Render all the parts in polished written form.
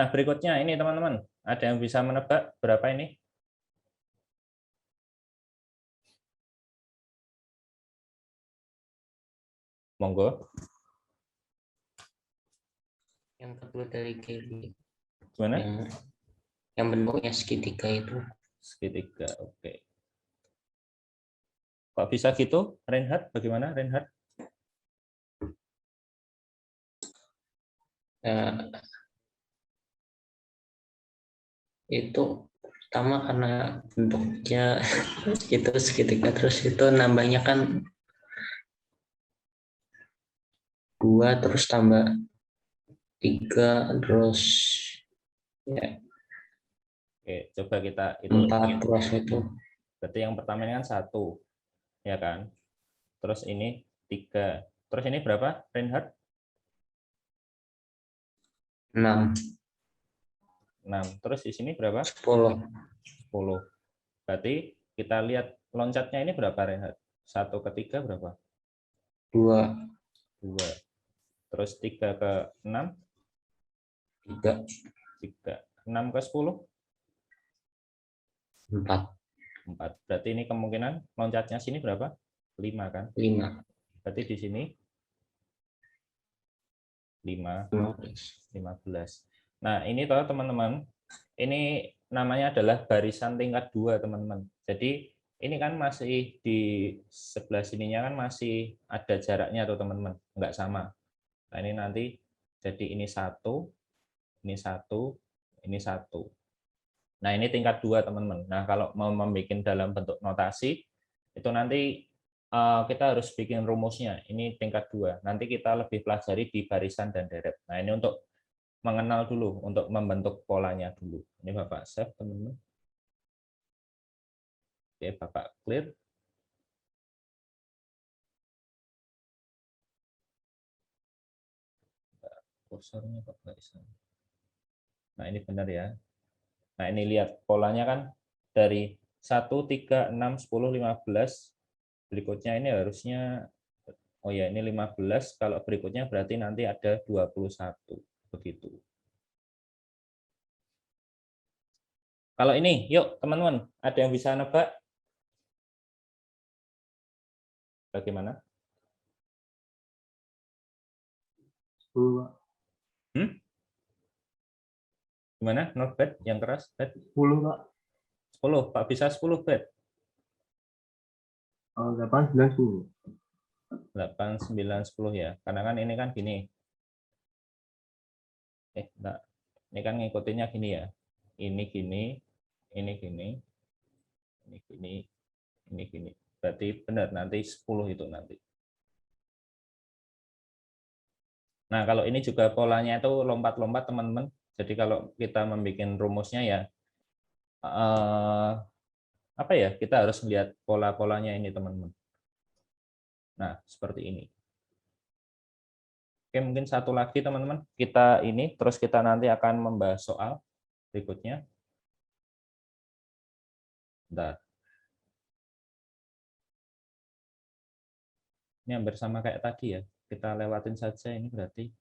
Nah, berikutnya ini teman-teman, ada yang bisa menebak berapa ini? Monggo. Yang kedua dari kiri. Gimana? Yang bentuknya segitiga itu. Segitiga, oke. Kok bisa gitu? Reinhard, bagaimana Reinhard? Itu pertama karena bentuknya gitu segitiga, terus itu nambahnya kan 2 terus tambah 3 terus ya Oke, coba kita hitung. 4 terus itu Berarti yang pertama ini kan 1, ya kan? Terus ini 3. Terus ini berapa, Reinhard? 6 6. Terus di sini berapa? 10. 10. Berarti kita lihat loncatnya ini berapa, Reinhard? 1 ke 3 berapa? 2 2. Terus 3 ke 6? 3 3. 6 ke 10? 4 4. Berarti ini kemungkinan loncatnya sini berapa? 5 kan? 5 Berarti di sini 5, 15. Nah, ini toh teman-teman, ini namanya adalah barisan tingkat 2, teman-teman. Jadi ini kan masih di sebelah sininya kan masih ada jaraknya tuh, teman-teman, nggak sama. Nah, ini nanti jadi ini 1, ini 1, ini 1. Nah, ini tingkat 2, teman-teman. Nah, kalau mau membuat dalam bentuk notasi, itu nanti kita harus bikin rumusnya. Ini tingkat 2. Nanti kita lebih pelajari di barisan dan deret. Nah, ini untuk mengenal dulu, untuk membentuk polanya dulu. Ini Bapak save, teman-teman. Oke, Bapak clear. Kursornya kok nggak bisa. Nah, ini benar ya. Nah, ini lihat polanya kan dari 1, 3, 6, 10, 15. Berikutnya ini harusnya, oh ya, ini 15. Kalau berikutnya berarti nanti ada 21. Begitu. Kalau ini, yuk teman-teman, ada yang bisa nebak? Bagaimana? 10, Hmm? Gimana? Not bad, yang keras, bad? 10, Pak. 10, Pak bisa 10, bad? 8, 9, 10. 8, 9, 10 ya. Karena kan ini kan gini. Enggak. Ini kan ngikutinnya gini ya. Ini gini, ini gini, ini gini, ini gini. Berarti benar nanti 10 itu nanti. Nah, kalau ini juga polanya itu lompat-lompat, teman-teman. Jadi kalau kita membuat rumusnya ya, apa ya, kita harus melihat pola-polanya ini, teman-teman. Nah, seperti ini. Oke, mungkin satu lagi, teman-teman. Kita ini, terus kita nanti akan membahas soal berikutnya. Bentar. Ini hampir sama kayak tadi ya. Kita lewatin saja ini berarti.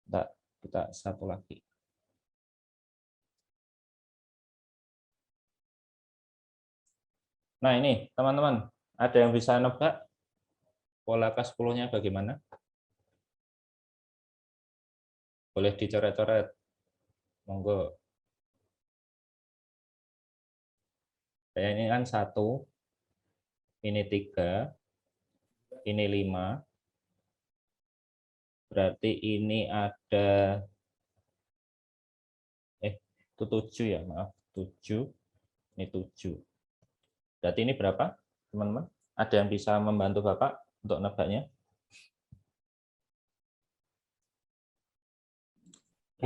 Bentar, kita satu lagi. Nah, ini teman-teman, ada yang bisa nebak pola K10-nya bagaimana? Boleh dicoret-coret. Monggo. Kayak ini kan 1, ini 3, ini 5. Berarti ini ada itu 7 ya, maaf. 7, ini 7. Berarti ini berapa, teman-teman? Ada yang bisa membantu Bapak untuk nebaknya?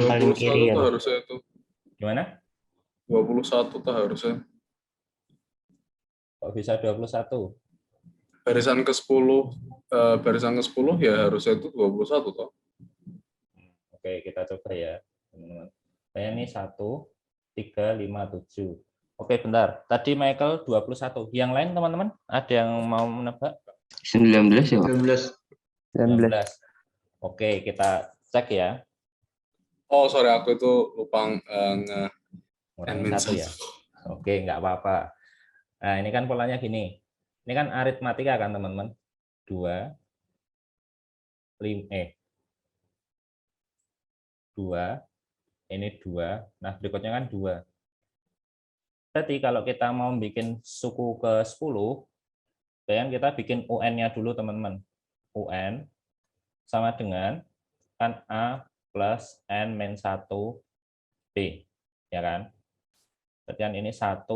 yang paling kiri ya, Pak. Harusnya itu. Gimana? 21 tuh harusnya. Kok bisa 21? Barisan ke-10 barisan ke-10 ya harusnya itu 21 toh. Oke, kita coba ya, teman-teman. Saya ini 1, 3, 5, 7. Oke, bentar. Tadi Michael 21. Yang lain, teman-teman, ada yang mau menebak? 19 ya, Pak? 19. 19. Oke, kita cek ya. Oh, sorry, aku itu lupa Ngurangin satu ya. Oke, nggak apa-apa. Nah, ini kan polanya gini. Ini kan aritmatika kan, teman-teman. 2, 2, ini 2. Nah, berikutnya kan 2. Berarti kalau kita mau bikin suku ke 10, kita bikin UN-nya dulu, teman-teman. UN sama dengan kan A plus N min 1 B. Ya kan? Berarti kan ini 1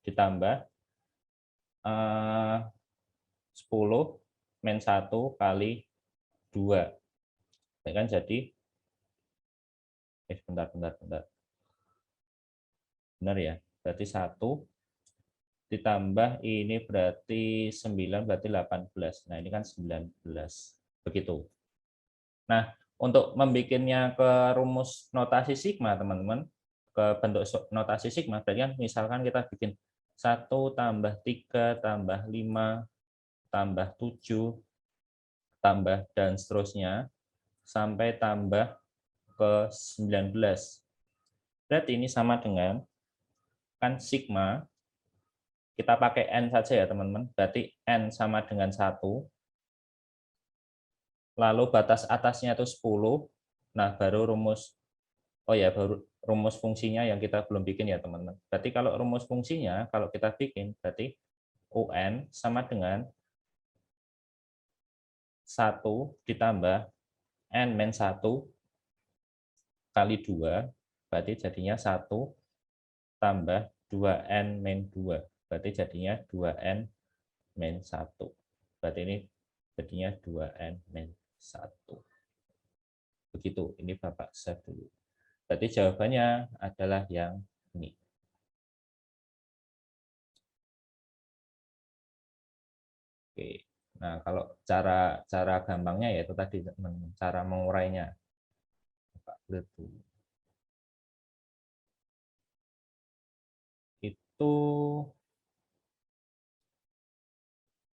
ditambah 10 min 1 kali 2. Ya kan, jadi bentar. Benar ya? Berarti 1 ditambah ini berarti 9, berarti 18. Nah, ini kan 19. Begitu. Nah, untuk membikinnya ke rumus notasi sigma, teman-teman, ke bentuk notasi sigma, berarti kan misalkan kita bikin 1 tambah 3 tambah 5 tambah 7 tambah dan seterusnya sampai tambah ke 19. Berarti ini sama dengan kan sigma, kita pakai N saja ya, teman-teman. Berarti N sama dengan 1. Lalu batas atasnya itu 10. Nah, baru rumus fungsinya yang kita belum bikin ya, teman-teman. Berarti kalau rumus fungsinya kalau kita bikin berarti UN sama dengan 1 ditambah N min 1 kali 2, berarti jadinya 1 tambah 2N min 2, berarti jadinya 2N min 1. Berarti ini jadinya 2N min 1. Begitu, ini Bapak save dulu. Berarti jawabannya adalah yang ini. Oke. Nah, kalau cara gampangnya yaitu tadi, teman-teman, cara mengurainya. Bapak lihat dulu. Itu.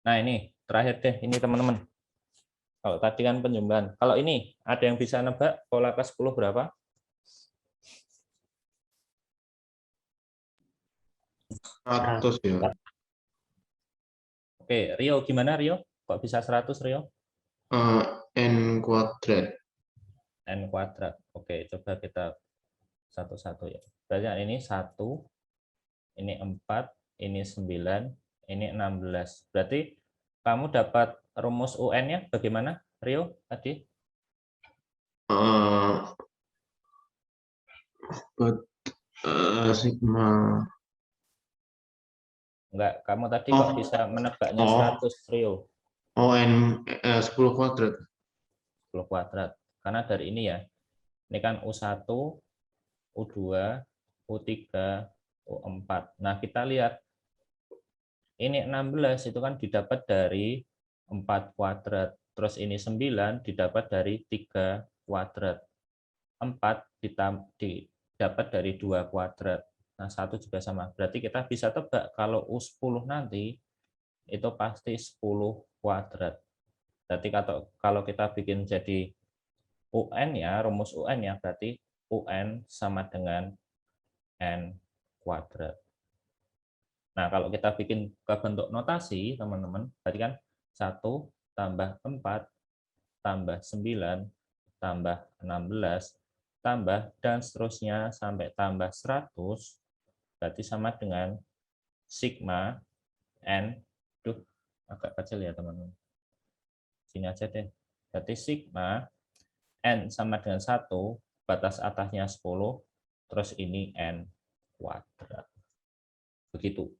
Nah, ini terakhir deh, ini teman-teman. Kalau tadi kan penjumlahan. Kalau ini ada yang bisa nebak pola ke-10 berapa? 100 ya. Oke, Rio gimana, Rio? Kok bisa 100, Rio? N kuadrat. N kuadrat. Oke, coba kita satu-satu ya. Berarti ini 1, ini 4, ini 9, ini 16. Berarti kamu dapat rumus UN-nya bagaimana, Rio, tadi? Sigma. Enggak, kamu tadi kok bisa menebaknya 100, Rio? N 10 kuadrat. 10 kuadrat. Karena dari ini ya, ini kan U1, U2, U3, U4. Nah, kita lihat, ini 16 itu kan didapat dari 4 kuadrat. Terus ini 9 didapat dari 3 kuadrat. 4 didapat dari 2 kuadrat. Nah, 1 juga sama. Berarti kita bisa tebak kalau U10 nanti itu pasti 10 kuadrat. Berarti kalau kita bikin jadi UN ya, rumus UN ya, berarti UN sama dengan N kuadrat. Nah, kalau kita bikin ke bentuk notasi, teman-teman, berarti kan 1 tambah 4 tambah 9 tambah 16 tambah dan seterusnya sampai tambah 100, berarti sama dengan sigma N, agak kecil ya, teman-teman. Sini aja deh. Berarti sigma N sama dengan 1, batas atasnya 10, terus ini N kuadrat. Begitu.